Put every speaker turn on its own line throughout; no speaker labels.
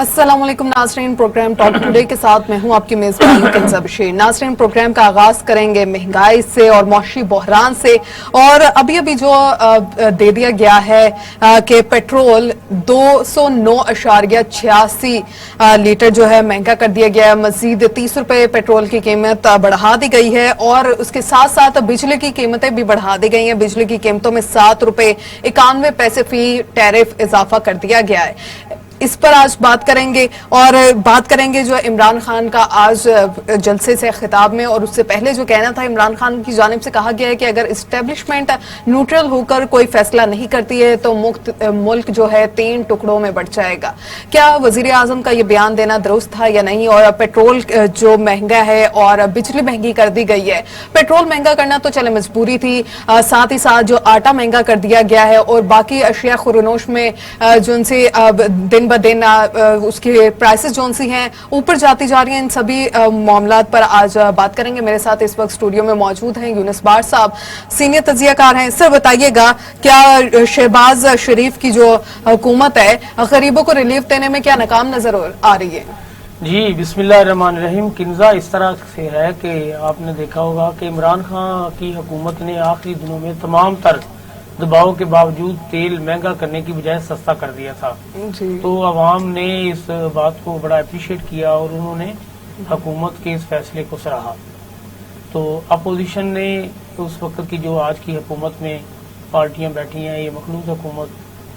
अस्सलाम वालेकुम नाज़रीन, प्रोग्राम टॉक टुडे के साथ मैं हूं आपकी मेज़बान कंज़ा बशीर। नाज़रीन, प्रोग्राम का आगाज करेंगे महंगाई से और मौशी बहरान से। और अभी जो दे दिया गया है कि पेट्रोल 209.86 लीटर जो है महंगा कर दिया गया है। मजीद 30 रुपए पेट्रोल की कीमत बढ़ा दी गई है और उसके साथ साथ बिजली की कीमतें भी बढ़ा दी गई हैं। बिजली की कीमतों में 7 रुपए 91 पैसे फी टैरिफ इजाफा कर दिया गया है। इस पर आज बात करेंगे और बात करेंगे जो इमरान खान का आज जलसे से खिताब में, और उससे पहले जो कहना था इमरान खान की जानिब से कहा गया है कि अगर इस्टेब्लिशमेंट न्यूट्रल होकर कोई फैसला नहीं करती है तो मुल्क जो है 3 टुकड़ों में बढ़ जाएगा। क्या वजीर आजम का ये बयान देना दुरुस्त था या नहीं? और पेट्रोल जो महंगा है और बिजली महंगी कर दी गई है। पेट्रोल महंगा करना तो चले मजबूरी थी, साथ ही साथ जो आटा महंगा कर दिया गया है और बाकी अशिया खुरनोश में जो उनसे दिन ब दिन उसकी प्राइसेस जो सी हैं ऊपर जाती जा रही हैं। इन सभी मामलात पर आज बात करेंगे। मेरे साथ इस वक्त स्टूडियो में मौजूद हैं यूनुस बार साहब, सीनियर तजियाकार हैं। सर बताइएगा, क्या शहबाज शरीफ की जो हुकूमत है गरीबों को रिलीफ देने में क्या नाकाम नजर आ रही है?
जी बिस्मिल्लाहिर्रहमानिर्रहीम। किन्जा इस तरह से है कि आपने देखा होगा कि इमरान खान की हुकूमत ने आखिरी दिनों में तमाम तर दबाव के बावजूद तेल महंगा करने की बजाय सस्ता कर दिया था जी। तो अवाम ने इस बात को बड़ा अप्रिशिएट किया और उन्होंने हुकूमत के इस फैसले को सराहा। तो अपोजिशन ने उस वक्त की जो आज की हुकूमत में पार्टियां बैठी हैं, ये मखलूत हुकूमत,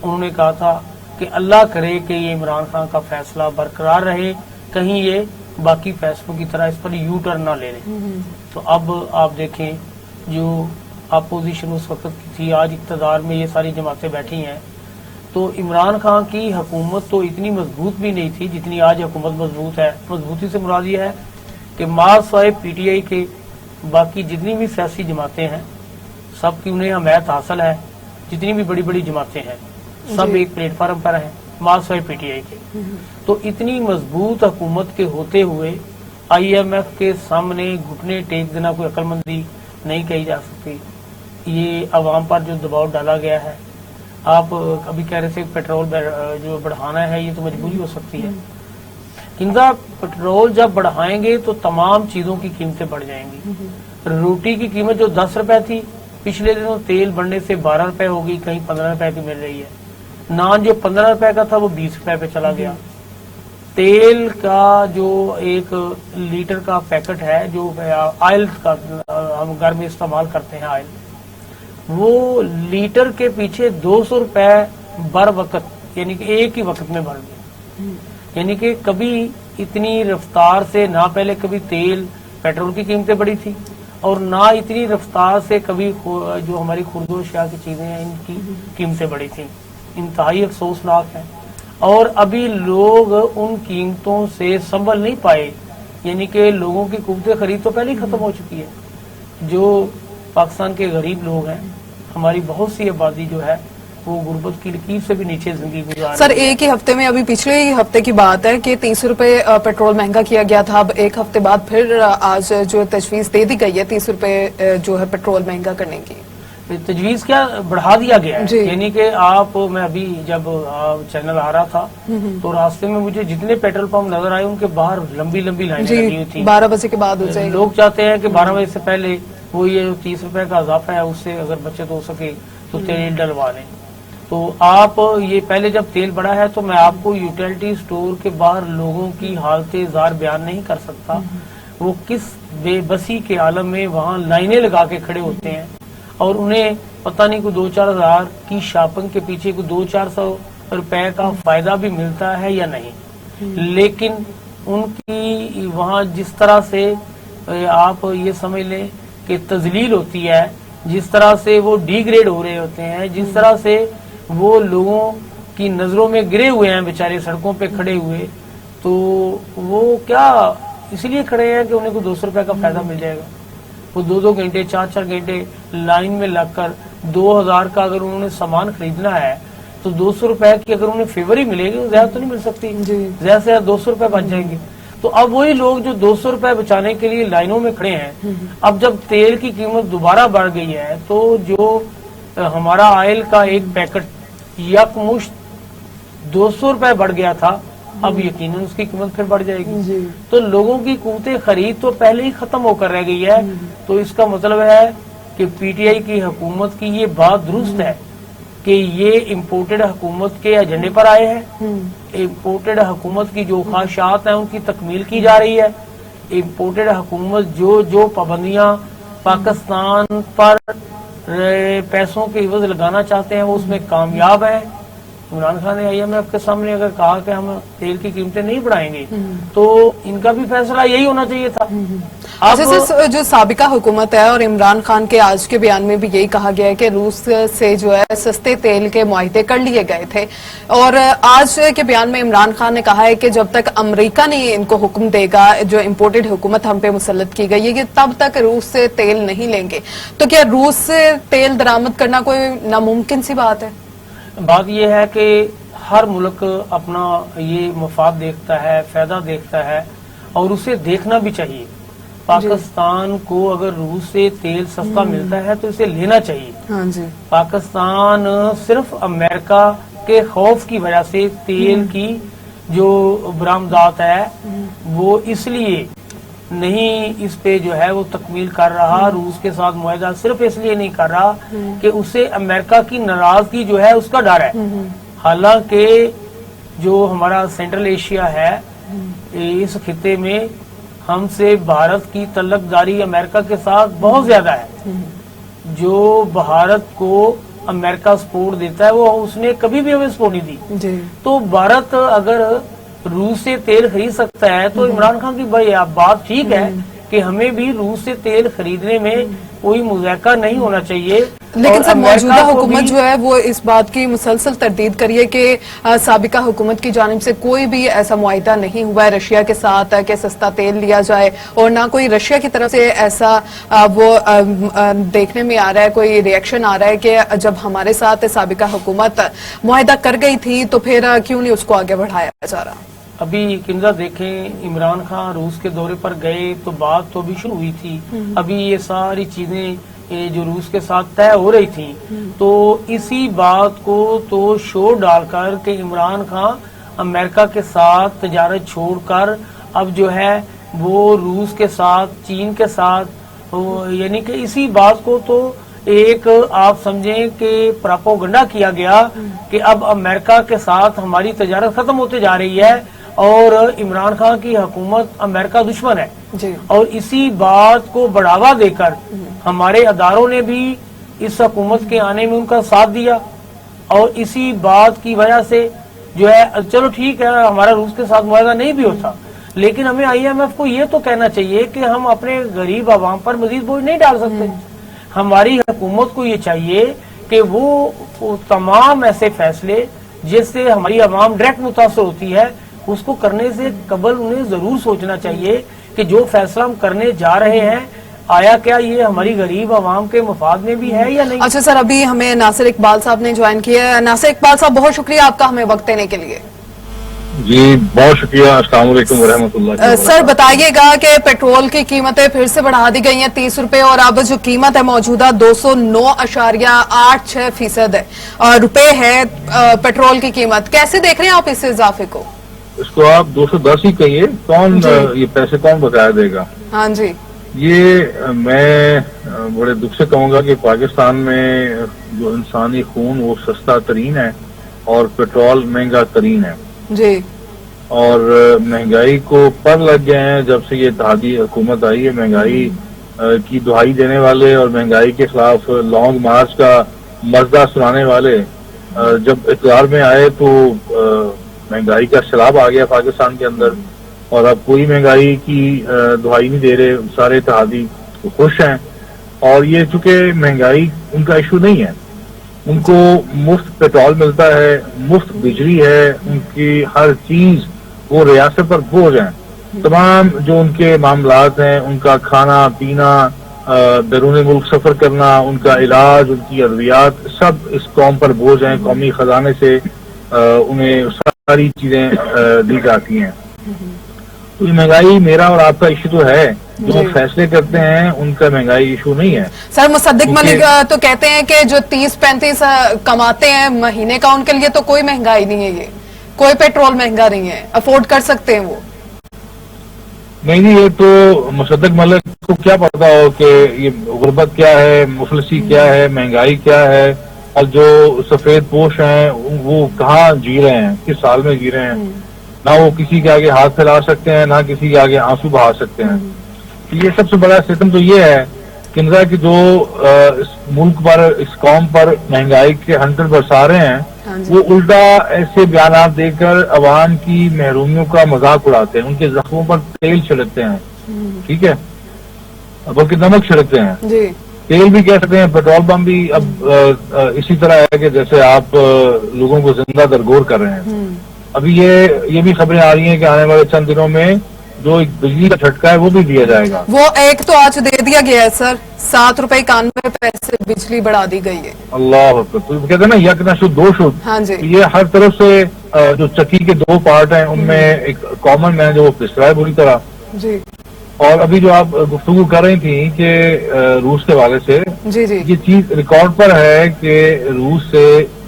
उन्होंने कहा था कि अल्लाह करे कि ये इमरान खान का फैसला बरकरार रहे, कहीं ये बाकी फैसलों की तरह इस पर यू टर्न ना ले लें। तो अब आप देखें, जो अपोजिशन उस वक्त की थी, आज इक़्तिदार में ये सारी जमातें बैठी हैं। तो इमरान खान की हुकूमत तो इतनी मजबूत भी नहीं थी जितनी आज हुकूमत मजबूत है। मजबूती से मुराद ये है कि मासाए पीटीआई के बाकी जितनी भी सियासी जमातें हैं सबकी उन्हें हमायत हासिल है। जितनी भी बड़ी बड़ी जमातें हैं सब एक प्लेटफार्म पर हैं मासाए पीटीआई के। तो इतनी मजबूत हुकूमत के होते हुए IMF के सामने घुटने टेक देना कोई अक्लमंदी नहीं कही जा सकती। ये अवाम पर जो दबाव डाला गया है, आप अभी कह रहे थे पेट्रोल जो बढ़ाना है, ये तो मजबूरी हो सकती है। किंजा पेट्रोल जब बढ़ाएंगे तो तमाम चीजों की कीमतें बढ़ जाएंगी। रोटी की कीमत जो 10 रुपए थी, पिछले दिनों तेल बढ़ने से 12 रुपए हो गई, कहीं 15 रुपए की मिल रही है। नान जो 15 रुपए का था वो 20 रुपए पे चला गया। तेल का जो 1 लीटर का पैकेट है, जो ऑयल का हम घर में इस्तेमाल करते हैं ऑयल, वो लीटर के पीछे 200 रुपए बर वक्त, यानी कि एक ही वक्त में बढ़ गए। यानी कि कभी इतनी रफ्तार से ना पहले कभी तेल पेट्रोल की कीमतें बढ़ी थी और ना इतनी रफ्तार से कभी जो हमारी खुर्दो अशिया की चीजें हैं इनकी कीमतें बढ़ी थी। इंतहाई अफसोसनाक है। और अभी लोग उन कीमतों से संभल नहीं पाए, यानी कि लोगों की कुव्वत खरीद तो पहले ही खत्म हो चुकी है। जो पाकिस्तान के गरीब लोग हैं, हमारी बहुत सी आबादी जो है वो गुर्बत की लकीर से भी नीचे जिंदगी गुजार।
सर एक ही हफ्ते में, अभी पिछले ही हफ्ते की बात है कि 30 रुपए पेट्रोल महंगा किया गया था। अब एक हफ्ते बाद फिर आज जो तजवीज दे दी गई है 30 रुपए जो है पेट्रोल महंगा करने की,
तजवीज क्या बढ़ा दिया गया है। यानी कि मैं अभी जब चैनल आ रहा था तो रास्ते में मुझे जितने पेट्रोल पंप नजर आए उनके बाहर लंबी लंबी लाइनें लगी हुई थी।
12 बजे के बाद हो जाएगी।
लोग चाहते हैं कि 12 बजे से पहले वो ये 30 रुपए का इजाफा है उससे अगर बचत हो सके तो तेल डलवा लें। तो आप ये पहले जब तेल बढ़ा है तो मैं आपको यूटिलिटी स्टोर के बाहर लोगों की हालतें ज़ार बयान नहीं कर सकता। वो किस बेबसी के आलम में वहाँ लाइनें लगा के खड़े होते हैं और उन्हें पता नहीं कोई 2-4 हजार की शॉपिंग के पीछे कोई 200-400 रुपए का फायदा भी मिलता है या नहीं। लेकिन उनकी वहाँ जिस तरह से आप ये समझ लें कि तजलील होती है, जिस तरह से वो डिग्रेड हो रहे होते हैं, जिस तरह से वो लोगों की नजरों में गिरे हुए हैं बेचारे सड़कों पे खड़े हुए, तो वो क्या इसलिए खड़े हैं कि उन्हें को 200 रुपए का फायदा मिल जाएगा। वो 2-2 घंटे 4-4 घंटे लाइन में लगकर 2000 का अगर उन्होंने सामान खरीदना है तो 200 रुपए की अगर उन्हें फेवर ही मिलेगी तो ज्यादा तो नहीं मिल सकती, ज्यादा से ज्यादा 200 रुपए बच जाएंगे। तो अब वही लोग जो 200 रुपए बचाने के लिए लाइनों में खड़े हैं, अब जब तेल की कीमत दोबारा बढ़ गई है तो जो हमारा ऑयल का एक पैकेट यकमुश्त 200 रुपए बढ़ गया था, اب یقیناً اس کی قیمت پھر بڑھ جائے گی. تو لوگوں کی قوت خرید تو پہلے ہی ختم ہو کر رہ گئی ہے. تو اس کا مطلب ہے کہ پی ٹی آئی کی حکومت کی یہ بات درست ہے کہ یہ امپورٹڈ حکومت کے ایجنڈے پر آئے ہیں. امپورٹڈ حکومت کی جو خواہشات ہیں ان کی تکمیل کی جا رہی ہے. امپورٹڈ حکومت جو پابندیاں پاکستان پر پیسوں کے عوض لگانا چاہتے ہیں وہ اس میں کامیاب ہیں. عمران خان نے IMF کے سامنے اگر کہا کہ ہم تیل کی قیمتیں نہیں بڑھائیں گے تو ان کا بھی فیصلہ یہی ہونا چاہیے تھا.
جو سابقہ حکومت ہے اور عمران خان کے آج کے بیان میں بھی یہی کہا گیا ہے کہ روس سے جو ہے سستے تیل کے معاہدے کر لیے گئے تھے، اور آج کے بیان میں عمران خان نے کہا ہے کہ جب تک امریکہ نہیں ان کو حکم دے گا، جو امپورٹڈ حکومت ہم پہ مسلط کی گئی ہے، کہ تب تک روس سے تیل نہیں لیں گے. تو کیا روس سے تیل درآمد کرنا کوئی ناممکن سی بات ہے؟
بات یہ ہے کہ ہر ملک اپنا یہ مفاد دیکھتا ہے، فائدہ دیکھتا ہے، اور اسے دیکھنا بھی چاہیے. پاکستان کو اگر روس سے تیل سستا ملتا ہے تو اسے لینا چاہیے.
ہاں جی.
پاکستان صرف امریکہ کے خوف کی وجہ سے تیل کی جو برآمدات ہے وہ اس لیے نہیں اس پہ جو ہے وہ تکمیل کر رہا. روس کے ساتھ معاہدہ صرف اس لیے نہیں کر رہا کہ اسے امریکہ کی ناراضگی جو ہے اس کا ڈر ہے. حالانکہ جو ہمارا سینٹرل ایشیا ہے اس خطے میں ہم سے بھارت کی تعلق داری امریکہ کے ساتھ بہت زیادہ ہے. جو بھارت کو امریکہ سپورٹ دیتا ہے وہ اس نے کبھی بھی ہمیں سپورٹ نہیں دی. تو بھارت اگر روس سے تیل خرید سکتا ہے تو عمران خان کی بھائی بات ٹھیک ہے کہ ہمیں بھی روس سے تیل خریدنے میں کوئی مذائقہ نہیں ہونا چاہیے.
لیکن سر موجودہ حکومت جو ہے وہ اس بات کی مسلسل تردید کریے کہ سابقہ حکومت کی جانب سے کوئی بھی ایسا معاہدہ نہیں ہوا ہے رشیا کے ساتھ کہ سستا تیل لیا جائے، اور نہ کوئی رشیا کی طرف سے ایسا وہ دیکھنے میں آ رہا ہے، کوئی ری ایکشن آ رہا ہے کہ جب ہمارے ساتھ سابقہ حکومت معاہدہ کر گئی تھی تو پھر کیوں نہیں اس کو آگے بڑھایا جا رہا.
ابھی کنزا دیکھیں عمران خان روس کے دورے پر گئے تو بات تو بھی شروع ہوئی تھی. ابھی یہ ساری چیزیں جو روس کے ساتھ طے ہو رہی تھی تو اسی بات کو تو شور ڈال کر کہ عمران خان امریکہ کے ساتھ تجارت چھوڑ کر اب جو ہے وہ روس کے ساتھ چین کے ساتھ یعنی کہ اسی بات کو تو ایک آپ سمجھیں کہ پراپوگنڈا کیا گیا کہ اب امریکہ کے ساتھ ہماری تجارت ختم ہوتے جا رہی ہے اور عمران خان کی حکومت امریکہ دشمن ہے. اور اسی بات کو بڑھاوا دے کر ہمارے اداروں نے بھی اس حکومت کے آنے میں ان کا ساتھ دیا، اور اسی بات کی وجہ سے جو ہے چلو ٹھیک ہے ہمارا روس کے ساتھ معاہدہ نہیں بھی ہوتا لیکن ہمیں IMF کو یہ تو کہنا چاہیے کہ ہم اپنے غریب عوام پر مزید بوجھ نہیں ڈال سکتے. ہماری حکومت کو یہ چاہیے کہ وہ تمام ایسے فیصلے جس سے ہماری عوام ڈائریکٹ متاثر ہوتی ہے اس کو کرنے سے قبل انہیں ضرور سوچنا چاہیے کہ جو فیصلہ ہم کرنے جا رہے ہیں آیا کیا یہ ہماری غریب عوام کے مفاد میں بھی ہے یا نہیں.
اچھا سر، ابھی ہمیں ناصر اقبال صاحب نے جوائن کیا ہے. ناصر اقبال صاحب بہت شکریہ آپ کا ہمیں وقت دینے کے لیے.
جی بہت شکریہ. السلام علیکم ورحمۃ اللہ.
سر بتائیے گا کہ پیٹرول کی قیمتیں پھر سے بڑھا دی گئی ہیں 30 روپے، اور اب جو قیمت ہے موجودہ 209.86% روپے ہے پیٹرول کی قیمت. کیسے دیکھ رہے ہیں آپ اس اضافے کو؟
اس کو آپ 210 ہی کہیے. کون یہ پیسے کون بقایا دے گا؟
ہاں جی.
یہ میں بڑے دکھ سے کہوں گا کہ پاکستان میں جو انسانی خون وہ سستا ترین ہے اور پیٹرول مہنگا ترین ہے
جی.
اور مہنگائی کو پر لگ گئے ہیں جب سے یہ اتحادی حکومت آئی ہے. مہنگائی کی دہائی دینے والے اور مہنگائی کے خلاف لانگ مارچ کا مزدہ سنانے والے جب اقتدار میں آئے تو مہنگائی کا سیلاب آ گیا پاکستان کے اندر، اور اب کوئی مہنگائی کی دہائی نہیں دے رہے. سارے اتحادی خوش ہیں، اور یہ چونکہ مہنگائی ان کا ایشو نہیں ہے، ان کو مفت پیٹرول ملتا ہے، مفت بجلی ہے، ان کی ہر چیز وہ ریاست پر بوجھ ہیں. تمام جو ان کے معاملات ہیں، ان کا کھانا پینا، بیرون ملک سفر کرنا، ان کا علاج، ان کی ادویات، سب اس قوم پر بوجھ ہیں. قومی خزانے سے انہیں ساری چیزیں دی جاتی ہیں. تو یہ مہنگائی میرا اور آپ کا ایشو تو ہے، جو فیصلے کرتے ہیں ان کا مہنگائی ایشو نہیں ہے.
سر مصدق ملک تو کہتے ہیں کہ جو 30-35 کماتے ہیں مہینے کا ان کے لیے تو کوئی مہنگائی نہیں ہے. یہ कोई पेट्रोल महंगा नहीं है, अफोर्ड कर सकते हैं वो।
नहीं, ये तो मुसद्दक मलिक को क्या पता हो कि ये गुर्बत क्या है, मुफलिसी क्या है, महंगाई क्या है, और जो सफेद पोश हैं वो कहाँ जी रहे हैं, किस साल में जी रहे हैं। ना वो किसी के आगे हाथ फैला सकते हैं, ना किसी के आगे आंसू बहा सकते हैं। ये सबसे बड़ा सिस्टम तो ये है किंजा की जो इस मुल्क पर, इस कौम पर महंगाई के हंटर बरसा रहे हैं, वो उल्टा ऐसे बयान देकर अवाम की महरूमियों का मजाक उड़ाते हैं, उनके जख्मों पर तेल छिड़कते हैं, ठीक है, बल्कि नमक छिड़कते हैं
जी।
तेल भी कह सकते हैं, पेट्रोल पंप भी अब इसी तरह है कि जैसे आप लोगों को जिंदा दरगोर कर रहे हैं। अभी ये भी खबरें आ रही हैं कि आने वाले चंद दिनों में जो एक बिजली का झटका है वो भी दिया जाएगा।
वो एक तो आज दे दिया गया है सर, 7.91 बिजली बढ़ा दी गई है।
अल्लाह अकबर। तो कहते हैं ना यक नशुद दो शुद।
हाँ जी।
ये हर तरफ से जो चक्की के दो पार्ट हैं उनमें एक कॉमन मैन जो पिसरा है बुरी तरह।
जी
और अभी जो आप गुफ्तगू कर रही थी कि रूस के हवाले से,
जी जी
ये चीज रिकॉर्ड पर है कि रूस से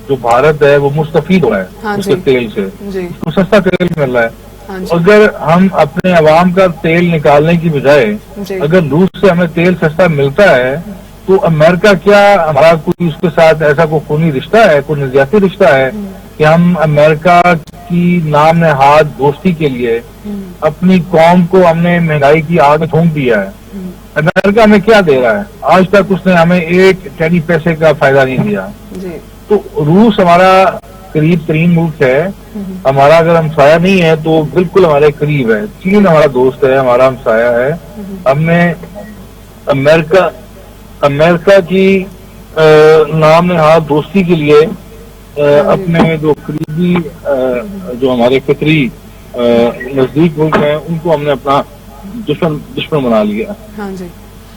जो भारत है वो मुस्तफीद हो रहा है।
हाँ
उसके
जी।
तेल से
जी
उसको सस्ता तेल मिल रहा है।
हाँ जी
अगर हम अपने अवाम का तेल निकालने की बजाय
जी।
अगर रूस से हमें तेल सस्ता मिलता है तो अमेरिका क्या हमारा कोई उसके साथ ऐसा कोई खूनी रिश्ता है, कोई नजरियाती रिश्ता है कि हम अमेरिका की नाम नहाद दोस्ती के लिए अपनी कौम को हमने महंगाई की आग में झोंक दिया है। अमेरिका हमें क्या दे रहा है? आज तक उसने हमें एक टेनी पैसे का फायदा नहीं दिया।
जी
तो रूस हमारा करीब तरीन मुल्क है, हमारा अगर हमसाया नहीं है तो बिल्कुल हमारे करीब है। चीन हमारा दोस्त है, हमारा हमसाया है। हमने अमेरिका की नाम नहाद दोस्ती के लिए अपने जो करीबी जो हमारे फितरी नजदीक मुल्क हैं उनको हमने अपना दुश्मन बना लिया।
हाँ जी।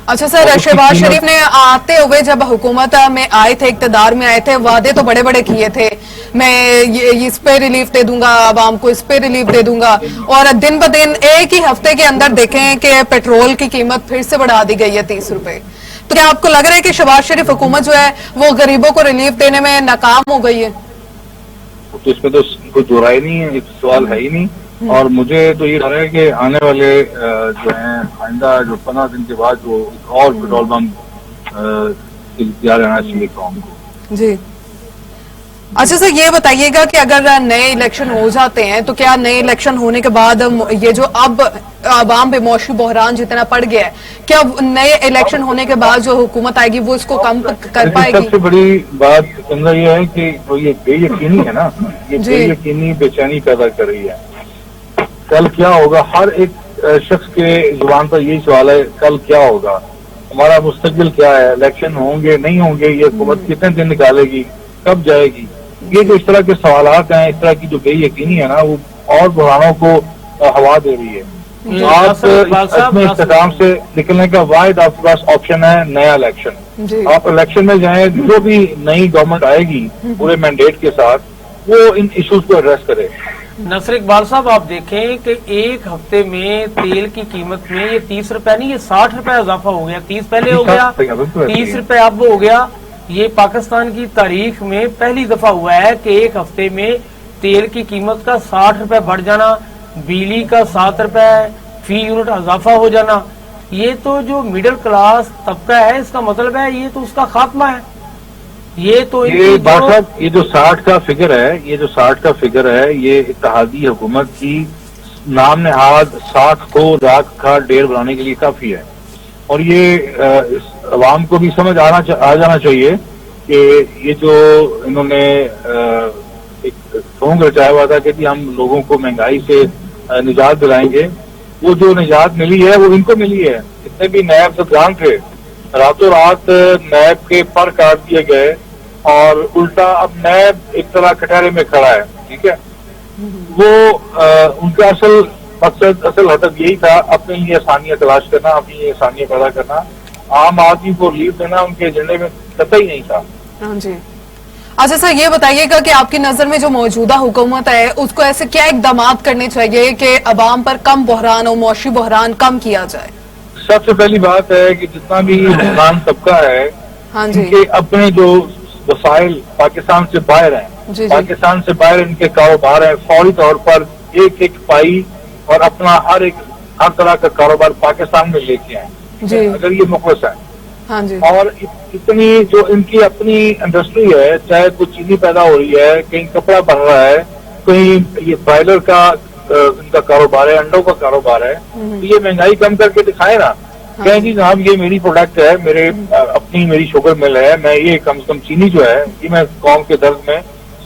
अच्छा सर, शहबाज शरीफ ने आते हुए जब हुकूमत में आए थे, इक्तदार में आए थे, वादे तो बड़े बड़े किए थे, मैं ये इस पे रिलीफ दे दूंगा, आवाम को इस पे रिलीफ दे दूंगा, और दिन ब दिन एक ही हफ्ते के अंदर देखें कि पेट्रोल की कीमत फिर से बढ़ा दी गई है 30 रुपए। तो क्या आपको लग रहा है कि शहबाज शरीफ हुकूमत जो है वो गरीबों को रिलीफ देने में नाकाम हो गई है?
तो इसमें तो कोई दो राय नहीं है, एक सवाल है ही नहीं। और मुझे तो ये लग रहा है कि आने वाले जो है आइंदा जो 15 दिन के बाद जो एक और पेट्रोल पंप इख्तियार रहना चाहिए कौम को।
जी। अच्छा सर, ये बताइएगा कि अगर नए इलेक्शन हो जाते हैं तो क्या नए इलेक्शन होने के बाद ये जो अब आवाम पे मौसमी बहरान जितना पड़ गया है, क्या नए इलेक्शन होने के बाद जो हुकूमत आएगी वो इसको कम कर पाएगी?
सबसे बड़ी बात अंदर ये है कि ये बेयकीनी है ना, ये बेयकीनी बेचैनी पैदा कर रही है। कल क्या होगा, हर एक शख्स के जुबान पर यही सवाल है, कल क्या होगा, हमारा मुस्तकबिल क्या है, इलेक्शन होंगे नहीं होंगे, ये हुकूमत कितने दिन निकालेगी, कब जाएगी। ये जो इस तरह के सवालात हैं, इस तरह की जो बेयकीनी है ना, वो और बुरानों को हवा दे रही है। आप अपने इस्तेकाम से निकलने का वाहिद आपके पास ऑप्शन है नया इलेक्शन। आप इलेक्शन में जाएं, जो भी नई गवर्नमेंट आएगी पूरे मैंडेट के साथ, वो इन इश्यूज को एड्रेस करे।
नसर इकबाल साहब, आप देखें कि एक हफ्ते में तेल की कीमत में ये 30 रुपए नहीं, ये 60 रुपए इजाफा हो गया। 30 पहले हो गया, 30 रुपए अब हो गया। ये पाकिस्तान की तारीख में पहली दफा हुआ है कि एक हफ्ते में तेल की कीमत का 60 रुपए बढ़ जाना, बिजली का 7 रुपए फी यूनिट इजाफा हो जाना। ये तो जो मिडिल क्लास तबका है, इसका मतलब है ये तो उसका खात्मा है। ये तो
ये जो 60 का फिगर है, ये जो 60 का फिगर है, ये इत्तेहादी हुकूमत की नाम नहाद 60 को राख का ढेर बनाने के लिए काफी है। और ये अवाम को भी समझ आ जाना चाहिए कि ये जो इन्होंने एक ढोंग रचाया हुआ था कि हम लोगों को महंगाई से निजात दिलाएंगे, वो जो निजात मिली है वो इनको मिली है। जितने भी नायब सदगान थे, रातों रात नायब के पर काट दिए गए और उल्टा अब नायब एक तरह कटहरे में खड़ा है। ठीक है, वो उनका असल मकसद, असल हदफ यही था, अपने लिए आसानियां तलाश करना, अपने लिए आसानियां पैदा करना, आम आदमी को रिलीफ देना उनके एजेंडे में कतई नहीं था।
हाँ जी। अच्छा सर, ये बताइएगा कि आपकी नजर में जो मौजूदा हुकूमत है उसको ऐसे क्या इकदाम करने चाहिए कि अवाम पर कम बहरान और मौसमी बहरान कम किया जाए?
सबसे पहली बात है कि जितना भी हुक्मरान तबका है,
हाँ जी,
उनके अपने जो वसाइल पाकिस्तान से बाहर हैं,
जी।
पाकिस्तान से बाहर इनके कारोबार हैं, फौरी तौर पर एक एक पाई और अपना हर तरह का कारोबार पाकिस्तान में लेके आए
जी।
अगर ये मुखलस है।
हाँ जी।
और इतनी जो इनकी अपनी इंडस्ट्री है, चाहे कुछ चीनी पैदा हो रही है, कहीं कपड़ा बन रहा है, कहीं ये ब्रायलर का इनका कारोबार है, अंडों का कारोबार है, तो ये महंगाई कम करके दिखाए ना। कहें जी जनाब ये मेरी प्रोडक्ट है, मेरी शुगर मिल है, मैं ये कम से कम चीनी जो है ये मैं कौम के दर्द में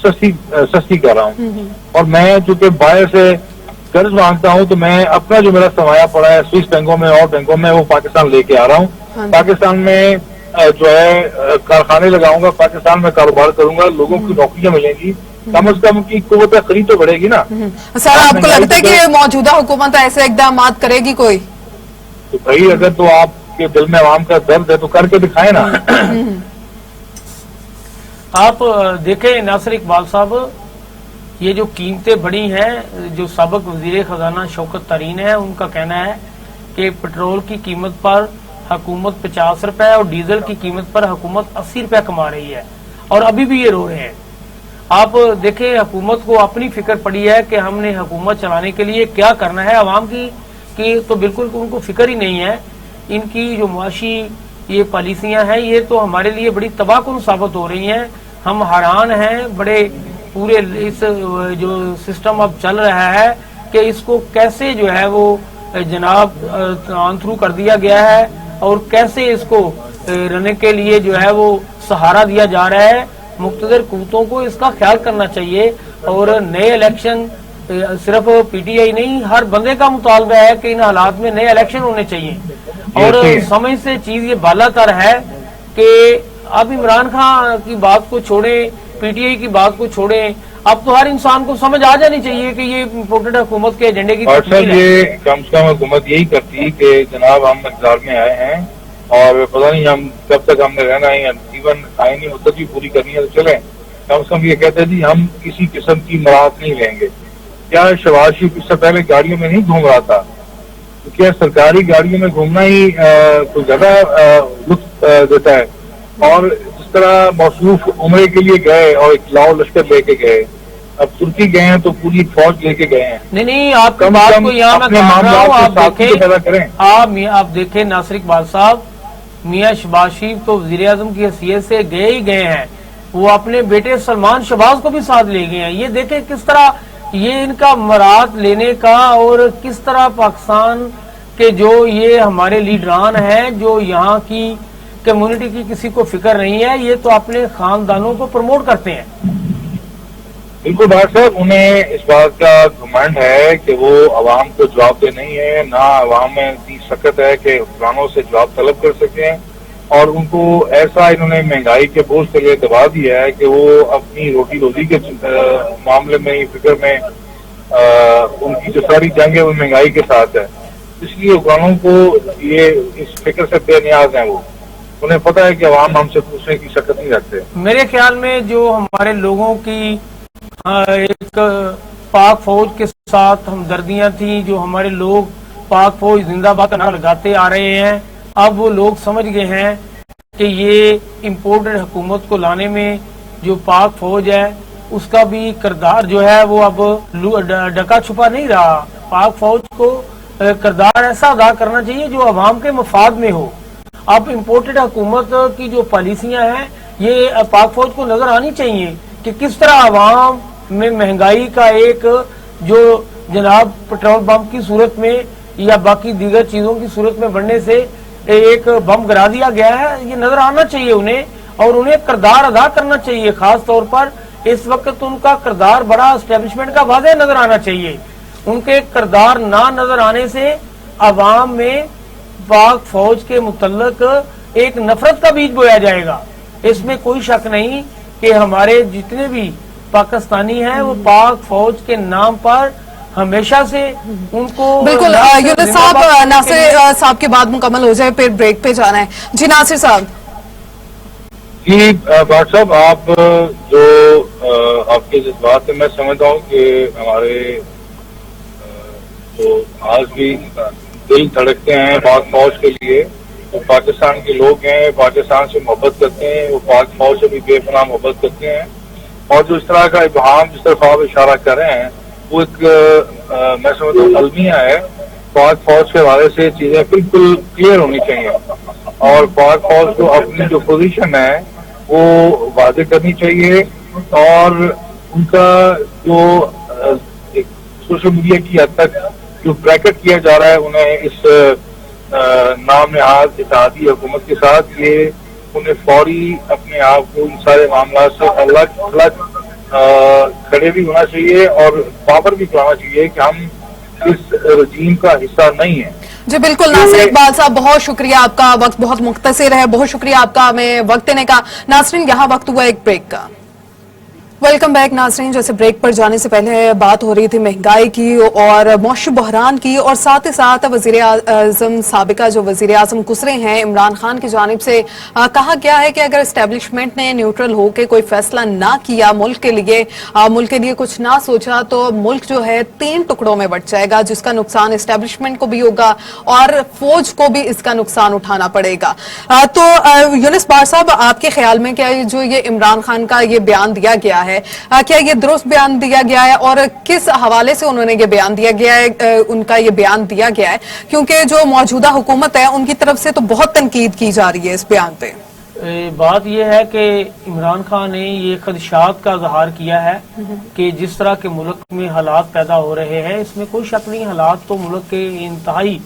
सस्ती कर रहा हूँ। और मैं चूंकि बाहर से कर्ज मांगता हूँ तो मैं अपना जो मेरा सरमाया पड़ा है स्विस बैंकों में और बैंकों में वो पाकिस्तान लेके आ रहा हूँ। पाकिस्तान में जो है कारखाने लगाऊंगा, पाकिस्तान में कारोबार करूंगा, लोगों की नौकरियां मिलेंगी, कम से कम की कुव्वत खरीद तो बढ़ेगी ना।
सर आपको लगता है कि मौजूदा हुकूमत ऐसे इकदाम करेगी कोई?
तो भाई अगर तो आपके दिल में आवाम का दर्द है तो करके दिखाए ना।
आप देखें नासिर इकबाल साहब, ये जो कीमतें बढ़ी हैं, जो सबक वजीर खजाना शौकत तरीन है उनका कहना है कि पेट्रोल की कीमत पर हुकूमत 50 रुपए और डीजल की कीमत पर हुकूमत 80 रुपए कमा रही है और अभी भी ये रो रहे हैं। आप देखें हुकूमत को अपनी फिक्र पड़ी है कि हमने हुकूमत चलाने के लिए क्या करना है, आवाम की तो बिल्कुल उनको फिक्र ही नहीं है। इनकी जो मुआशी ये पॉलिसियां हैं ये तो हमारे लिए बड़ी तबाहकुन साबित हो रही हैं। हम हैरान हैं, बड़े पूरे इस जो सिस्टम अब चल रहा है कि इसको कैसे जो है वो जनाब ऑन थ्रू कर दिया गया है और कैसे इसको रहने के लिए जो है वो सहारा दिया जा रहा है। मुख्तदर कुव्वतों को इसका ख्याल करना चाहिए और नए इलेक्शन सिर्फ पीटीआई नहीं हर बंदे का मुतालबा है कि इन हालात में नए इलेक्शन होने चाहिए। और समय से चीज ये बालातर है कि अब इमरान खान की बात को छोड़ें, पीटीआई की बात को छोड़ें, अब तो हर इंसान को समझ आ जानी चाहिए कि ये इम्पोर्टेड हुकूमत के एजेंडे की
तकमील है। ये कम से कम हुकूमत यही करती कि जनाब हम इंतजार में आए हैं और पता नहीं हम कब तक हमने रहना है, जीवन आईनी मुद्दत भी पूरी करनी है तो चलें। कम से कम ये कहते हैं जी हम किसी किस्म की मराहत नहीं लेंगे। क्या शहबाज शरीफ इससे पहले गाड़ियों में नहीं घूम रहा था? तो क्या सरकारी गाड़ियों में घूमना ही कुछ ज्यादा लुत्फ देता है? और जिस तरह मौसूफ उम्रे के लिए गए और एक लाओ लश्कर लेके गए, अब तुर्की गए हैं तो पूरी फौज लेके गए हैं।
नहीं आपकी बात को यहाँ मैं मान रहा हूँ। आप देखें नासिर इकबाल साहब, मियाँ शहबाज शरीफ तो वजीर आजम की हैसियत से गए ही गए हैं, वो अपने बेटे सलमान शहबाज को भी साथ ले गए हैं। ये देखें किस तरह ये इनका मराद लेने का और किस तरह पाकिस्तान के जो ये हमारे लीडरान हैं जो यहाँ की कम्युनिटी की किसी को फिक्र नहीं है, ये तो अपने खानदानों को प्रमोट करते हैं।
बिल्कुल डॉक्टर साहब, उन्हें इस बात का घमंड है कि वो अवाम को जवाब दे नहीं है, ना अवाम में इतनी सख्त है कि हुक्मरानों से जवाब तलब कर सकें। और उनको ऐसा इन्होंने महंगाई के बोझ के लिए दबा दिया है कि वो अपनी रोटी रोजी के मामले में फिक्र में उनकी जो सारी जंग है वो महंगाई के साथ है। इसलिए हुक्मरानों को ये इस फिक्र से बेनियाज है। वो उन्हें पता है कि अवाम हमसे पूछने की शक्ति नहीं रखते।
मेरे ख्याल में जो हमारे लोगों की एक पाक फौज के साथ हमदर्दियां थी, जो हमारे लोग पाक फौज जिंदाबाद का नारा लगाते आ रहे हैं, अब वो लोग समझ गए हैं कि ये इम्पोर्टेड हुकूमत को लाने में जो पाक फौज है उसका भी किरदार जो है वो अब डका छुपा नहीं रहा। पाक फौज को किरदार ऐसा अदा करना चाहिए जो अवाम के मफाद में हो। अब इम्पोर्टेड हुकूमत की जो पॉलिसियां हैं ये पाक फौज को नजर आनी चाहिए कि किस तरह अवाम में महंगाई का एक जो जनाब पेट्रोल पंप की सूरत में या बाकी दीगर चीजों की सूरत में बढ़ने से एक बम गिरा दिया गया है, ये नजर आना चाहिए उन्हें और उन्हें किरदार अदा करना चाहिए। खास तौर पर इस वक्त उनका किरदार बड़ा एस्टेब्लिशमेंट का वाज़ेह नजर आना चाहिए। उनके किरदार ना नजर आने से अवाम में पाक फौज के मुतल्लक एक नफरत का बीज बोया जाएगा। इसमें कोई शक नहीं कि हमारे जितने भी पाकिस्तानी हैं वो पाक फौज के नाम पर हमेशा से उनको
बिल्कुल। यूनुस साहब, नासिर साहब की बात मुकम्मल हो जाए फिर ब्रेक पे जाना है। जी नासिर साहब।
जी डॉक्टर साहब, आप जो आपके जज्बात से मैं समझता हूँ कि हमारे जो आज भी दिल धड़कते हैं पाक फौज के लिए, वो पाकिस्तान के लोग हैं, पाकिस्तान से मोहब्बत करते हैं, वो पाक फौज से भी बेपनाह मोहब्बत करते हैं। اور جو اس طرح کا ابہام جس طرف آپ اشارہ کر رہے ہیں وہ ایک میں سمجھتا ہوں المیہ ہے. پاک فوج کے حوالے سے چیزیں بالکل کلیئر ہونی چاہیے اور پاک فوج کو اپنی جو پوزیشن ہے وہ واضح کرنی چاہیے اور ان کا جو سوشل میڈیا کی حد تک جو بریکٹ کیا جا رہا ہے انہیں اس نام نہاد اتحادی حکومت کے ساتھ یہ انہیں فوری اپنے آپ کو ان سارے معاملات سے الگ کھڑے بھی ہونا چاہیے اور پاور بھی کرانا چاہیے کہ ہم اس رجیم کا حصہ نہیں ہیں.
جی بالکل ناصر اقبال صاحب بہت شکریہ, آپ کا وقت بہت مختصر ہے, بہت شکریہ آپ کا ہمیں وقت دینے کا. ناظرین یہاں وقت ہوا ایک بریک کا. ویلکم بیک ناظرین, جیسے بریک پر جانے سے پہلے بات ہو رہی تھی مہنگائی کی اور معاشی بحران کی اور ساتھ ہی ساتھ وزیر اعظم سابقہ جو وزیر اعظم گزرے ہیں عمران خان کی جانب سے کہا گیا ہے کہ اگر اسٹیبلشمنٹ نے نیوٹرل ہو کے کوئی فیصلہ نہ کیا, ملک کے لیے کچھ نہ سوچا تو ملک جو ہے 3 ٹکڑوں میں بٹ جائے گا, جس کا نقصان اسٹیبلشمنٹ کو بھی ہوگا اور فوج کو بھی اس کا نقصان اٹھانا پڑے گا. تو یونس بار صاحب آپ کے خیال میں کیا جو یہ عمران خان کا یہ بیان دیا گیا ہے کیا یہ درست بیان دیا گیا ہے اور کس حوالے سے انہوں نے یہ بیان دیا گیا ہے, ان کا یہ بیان دیا گیا ہے کیونکہ جو موجودہ حکومت ہے ان کی طرف سے تو بہت تنقید کی جا رہی ہے اس بیان پہ.
بات یہ ہے کہ عمران خان نے یہ خدشات کا اظہار کیا ہے کہ جس طرح کے ملک میں حالات پیدا ہو رہے ہیں اس میں کوئی شک نہیں, حالات تو ملک کے انتہائی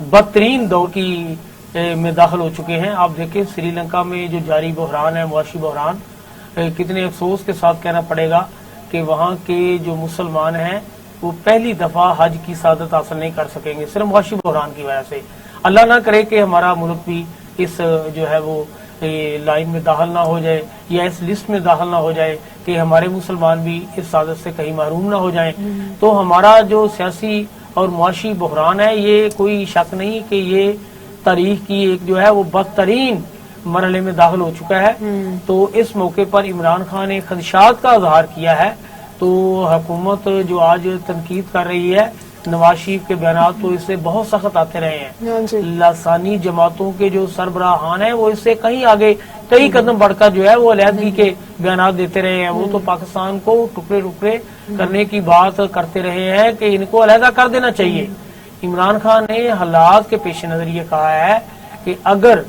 بدترین دور کی میں داخل ہو چکے ہیں. آپ دیکھیں سری لنکا میں جو جاری بحران ہے, معاشی بحران, کتنے افسوس کے ساتھ کہنا پڑے گا کہ وہاں کے جو مسلمان ہیں وہ پہلی دفعہ حج کی سعادت حاصل نہیں کر سکیں گے صرف معاشی بحران کی وجہ سے. اللہ نہ کرے کہ ہمارا ملک بھی اس جو ہے وہ لائن میں داخل نہ ہو جائے یا اس لسٹ میں داخل نہ ہو جائے کہ ہمارے مسلمان بھی اس سعادت سے کہیں محروم نہ ہو جائیں. تو ہمارا جو سیاسی اور معاشی بحران ہے یہ کوئی شک نہیں کہ یہ تاریخ کی ایک جو ہے وہ بدترین مرحلے میں داخل ہو چکا ہے. تو اس موقع پر عمران خان نے خدشات کا اظہار کیا ہے. تو حکومت جو آج تنقید کر رہی ہے, نواز شریف کے بیانات تو اس سے بہت سخت آتے رہے ہیں. لسانی جماعتوں کے جو سربراہان ہیں وہ اس سے کہیں آگے کئی قدم بڑھ کر جو ہے وہ علیحدگی کے بیانات دیتے رہے ہیں. وہ تو پاکستان کو ٹکڑے ٹکڑے کرنے کی بات کرتے رہے ہیں کہ ان کو علیحدہ کر دینا چاہیے. عمران خان نے حالات کے پیش نظر یہ کہا ہے کہ اگر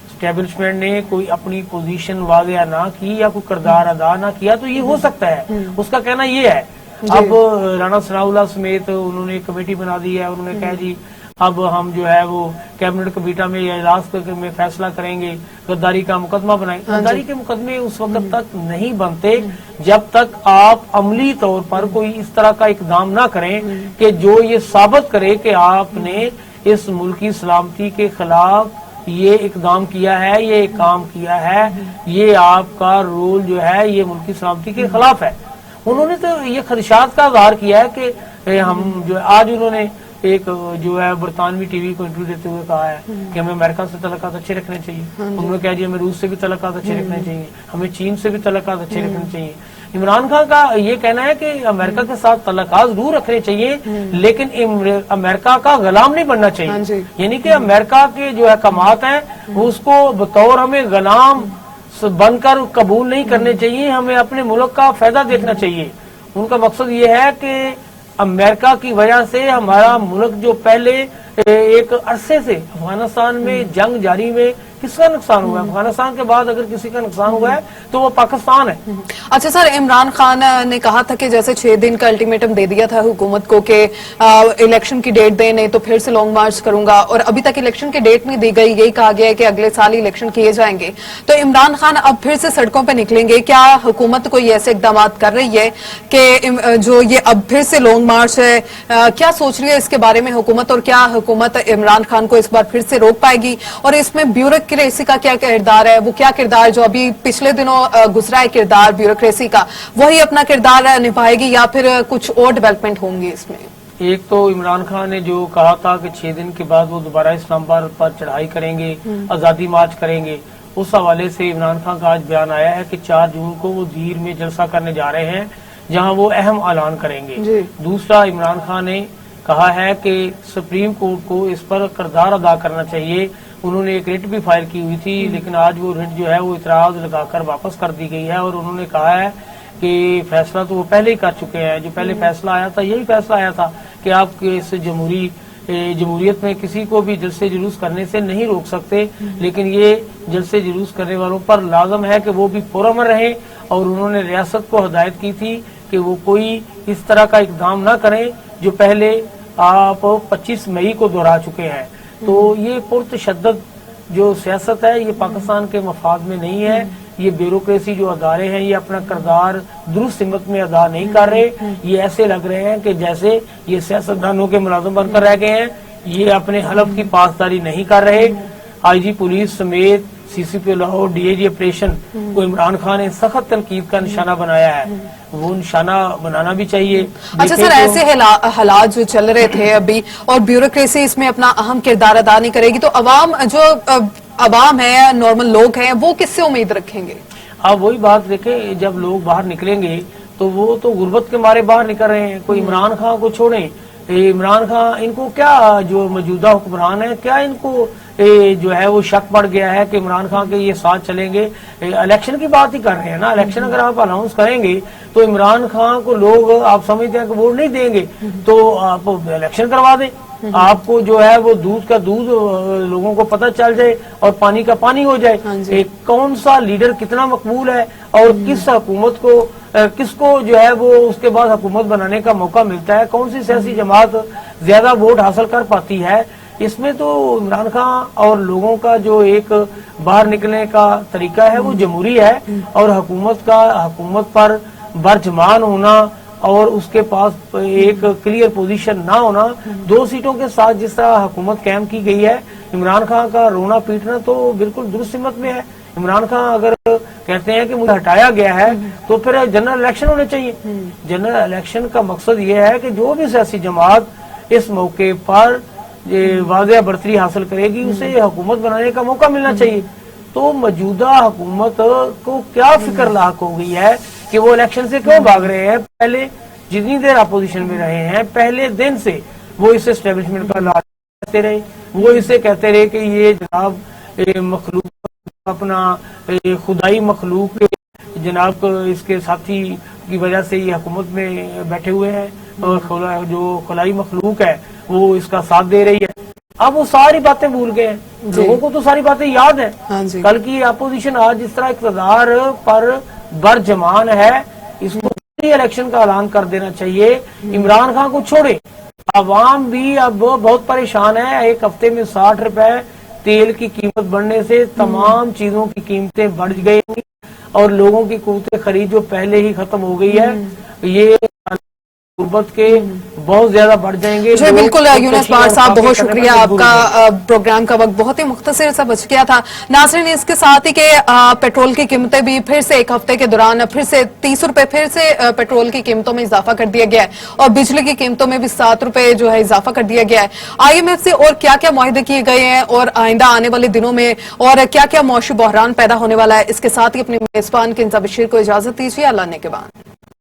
اسٹیبلشمنٹ نے کوئی اپنی پوزیشن واضح نہ کی یا کوئی کردار ادا نہ کیا تو یہ ہو سکتا ہے. اس کا کہنا یہ ہے. اب رانا ثناء اللہ سمیت انہوں نے کمیٹی بنا دی ہے, انہوں نے کہا جی اب ہم جو ہے وہ کیبنٹ کمیٹا میں یا اجلاس میں فیصلہ کریں گے, غداری کا مقدمہ بنائیں. غداری کے مقدمے اس وقت تک نہیں بنتے جب تک آپ عملی طور پر کوئی اس طرح کا اقدام نہ کریں کہ جو یہ ثابت کرے کہ آپ نے اس ملکی سلامتی کے خلاف یہ اقدام کیا ہے, یہ کام کیا ہے, یہ آپ کا رول جو ہے یہ ملکی سلامتی کے خلاف ہے. انہوں نے تو یہ خدشات کا اظہار کیا ہے کہ ہم جو آج انہوں نے ایک جو ہے برطانوی ٹی وی کو انٹرویو دیتے ہوئے کہا ہے کہ ہمیں امریکہ سے تعلقات اچھے رکھنے چاہیے. انہوں نے کہا جی ہمیں روس سے بھی تعلقات اچھے رکھنے چاہیے, ہمیں چین سے بھی تعلقات اچھے رکھنے چاہیے. عمران خان کا یہ کہنا ہے کہ امریکہ کے ساتھ تعلقات ضرور رکھنے چاہیے لیکن امریکہ کا غلام نہیں بننا چاہیے. یعنی کہ امریکہ کے جو احکامات ہیں وہ اس کو بطور ہمیں غلام بن کر قبول نہیں کرنے چاہیے, ہمیں اپنے ملک کا فائدہ دیکھنا چاہیے. ان کا مقصد یہ ہے کہ امریکہ کی وجہ سے ہمارا ملک جو پہلے ایک عرصے سے افغانستان میں جنگ جاری میں کس کا نقصان ہوا ہے, افغانستان کے بعد اگر کسی کا نقصان ہوا ہے تو وہ پاکستان ہے.
اچھا سر, عمران خان نے کہا تھا کہ جیسے 6 دن کا الٹیمیٹم دے دیا تھا حکومت کو کہ الیکشن کی ڈیٹ دیں نہیں تو پھر سے لانگ مارچ کروں گا, اور ابھی تک الیکشن کی ڈیٹ نہیں دی گئی. یہی کہا گیا ہے کہ اگلے سال ہی الیکشن کیے جائیں گے. تو عمران خان اب پھر سے سڑکوں پہ نکلیں گے, کیا حکومت کوئی ایسے اقدامات کر رہی ہے کہ جو یہ اب پھر سے لانگ مارچ ہے, کیا سوچ رہی ہے اس کے بارے میں حکومت, اور کیا حکومت عمران خان کو اس بار پھر سے روک پائے گی, اور اس میں بیوروکریسی کا کیا کردار ہے, وہ کیا کردار جو ابھی پچھلے دنوں گزرا ہے کردار بیوروکریسی کا وہی اپنا کردار نبھائے گی یا پھر کچھ اور ڈیولپمنٹ ہوں گی اس میں؟
ایک تو عمران خان نے جو کہا تھا کہ 6 دن کے بعد وہ دوبارہ اسلام آباد پر چڑھائی کریں گے, آزادی مارچ کریں گے, اس حوالے سے عمران خان کا آج بیان آیا ہے کہ 4 جون کو وہ دیر میں جلسہ کرنے جا رہے ہیں جہاں وہ اہم اعلان کریں گے. دوسرا, عمران خان نے کہا ہے کہ سپریم کورٹ کو اس پر کردار ادا کرنا چاہیے. انہوں نے ایک ریٹ بھی فائل کی ہوئی تھی لیکن آج وہ ریٹ جو ہے وہ اعتراض لگا کر واپس کر دی گئی ہے, اور انہوں نے کہا ہے کہ فیصلہ تو وہ پہلے ہی کر چکے ہیں. جو پہلے فیصلہ آیا تھا یہی فیصلہ آیا تھا کہ آپ اس جمہوریت میں کسی کو بھی جلسے جلوس کرنے سے نہیں روک سکتے, لیکن یہ جلسے جلوس کرنے والوں پر لازم ہے کہ وہ بھی پرامن رہیں, اور انہوں نے ریاست کو ہدایت کی تھی کہ وہ کوئی اس طرح کا اقدام نہ کریں جو پہلے آپ 25 مئی کو دہرا چکے ہیں. تو یہ پرتشدد جو سیاست ہے یہ پاکستان کے مفاد میں نہیں ہے. یہ بیوروکریسی جو ادارے ہیں یہ اپنا کردار درست سمت میں ادا نہیں کر رہے. یہ ایسے لگ رہے ہیں کہ جیسے یہ سیاستدانوں کے ملازم بن کر رہ گئے ہیں. یہ اپنے حلف کی پاسداری نہیں کر رہے. آئی جی پولیس سمیت C C P Lahore D I G operation کو عمران خان نے سخت تنقید کا نشانہ بنایا ہے. وہ نشانہ بنانا بھی چاہیے.
اچھا سر, ایسے حالات جو چل رہے تھے ابھی اور بیوروکریسی اس میں اپنا اہم کردار ادا نہیں کرے گی تو عوام ہے, نارمل لوگ ہیں, وہ کس سے امید رکھیں گے؟
آپ وہی بات دیکھیں, جب لوگ باہر نکلیں گے تو وہ تو غربت کے مارے باہر نکل رہے ہیں. کوئی عمران خان کو چھوڑیں, عمران خان ان کو کیا جو موجودہ حکمران ہے کیا ان کو جو ہے وہ شک پڑ گیا ہے کہ عمران خان کے یہ ساتھ چلیں گے؟ الیکشن کی بات ہی کر رہے ہیں نا. الیکشن اگر آپ اناؤنس کریں گے تو عمران خان کو لوگ آپ سمجھتے ہیں کہ ووٹ نہیں دیں گے تو آپ الیکشن کروا دیں. آپ کو جو ہے وہ دودھ کا دودھ لوگوں کو پتہ چل جائے اور پانی کا پانی ہو جائے. کون سا لیڈر کتنا مقبول ہے اور کس حکومت کو کس کو جو ہے وہ اس کے بعد حکومت بنانے کا موقع ملتا ہے, کون سی سیاسی جماعت زیادہ ووٹ حاصل کر پاتی ہے. اس میں تو عمران خان اور لوگوں کا جو ایک باہر نکلنے کا طریقہ ہے وہ جمہوری ہے, اور حکومت پر برجمان ہونا اور اس کے پاس ایک کلیئر پوزیشن نہ ہونا. 2 سیٹوں کے ساتھ جس طرح حکومت قائم کی گئی ہے, عمران خان کا رونا پیٹنا تو بالکل درست سمت میں ہے. عمران خان اگر کہتے ہیں کہ مجھے ہٹایا گیا ہے تو پھر جنرل الیکشن ہونے چاہیے. جنرل الیکشن کا مقصد یہ ہے کہ جو بھی سیاسی جماعت اس موقع پر واضح برتری حاصل کرے گی اسے حکومت بنانے کا موقع ملنا چاہیے. تو موجودہ حکومت کو کیا فکر لاحق ہو گئی ہے کہ وہ الیکشن سے کیوں بھاگ رہے ہیں؟ پہلے جتنی دیر اپوزیشن میں رہے ہیں پہلے دن سے وہ اس اسٹیبلشمنٹ کا لاج کرتے رہے. وہ اسے کہتے رہے کہ یہ جناب مخلوق اپنا خدائی مخلوق جناب اس کے ساتھی کی وجہ سے یہ حکومت میں بیٹھے ہوئے ہیں, اور جو خلائی مخلوق ہے وہ اس کا ساتھ دے رہی ہے. اب وہ ساری باتیں بھول گئے ہیں. لوگوں کو تو ساری باتیں یاد ہیں. کل کی اپوزیشن آج جس طرح اقتدار پر برجمان ہے, اس کو الیکشن کا اعلان کر دینا چاہیے. عمران خان کو چھوڑے, عوام بھی اب بہت پریشان ہے. 1 ہفتے میں 60 روپے تیل کی قیمت بڑھنے سے تمام چیزوں کی قیمتیں بڑھ گئی اور لوگوں کی قوت خرید جو پہلے ہی ختم ہو گئی ہے یہ غربت کے بہت زیادہ بڑھ جائیں گے.
جی بالکل یونس بار صاحب, بہت شکریہ آپ کا. پروگرام کا وقت بہت ہی مختصر سا بچ گیا تھا. ناظرین, اس کے ساتھ ہی کہ پیٹرول کی قیمتیں بھی پھر سے 1 ہفتے کے دوران پھر سے 30 روپے پھر سے پیٹرول کی قیمتوں میں اضافہ کر دیا گیا ہے, اور بجلی کی قیمتوں میں بھی 7 روپے جو ہے اضافہ کر دیا گیا ہے. آئی ایم ایف سے اور کیا کیا معاہدے کیے گئے ہیں اور آئندہ آنے والے دنوں میں اور کیا کیا معاشی بحران پیدا ہونے والا ہے, اس کے ساتھ ہی اپنے میزبان کنزا بشیر کو اجازت دیجیے. اللہ نے کے بعد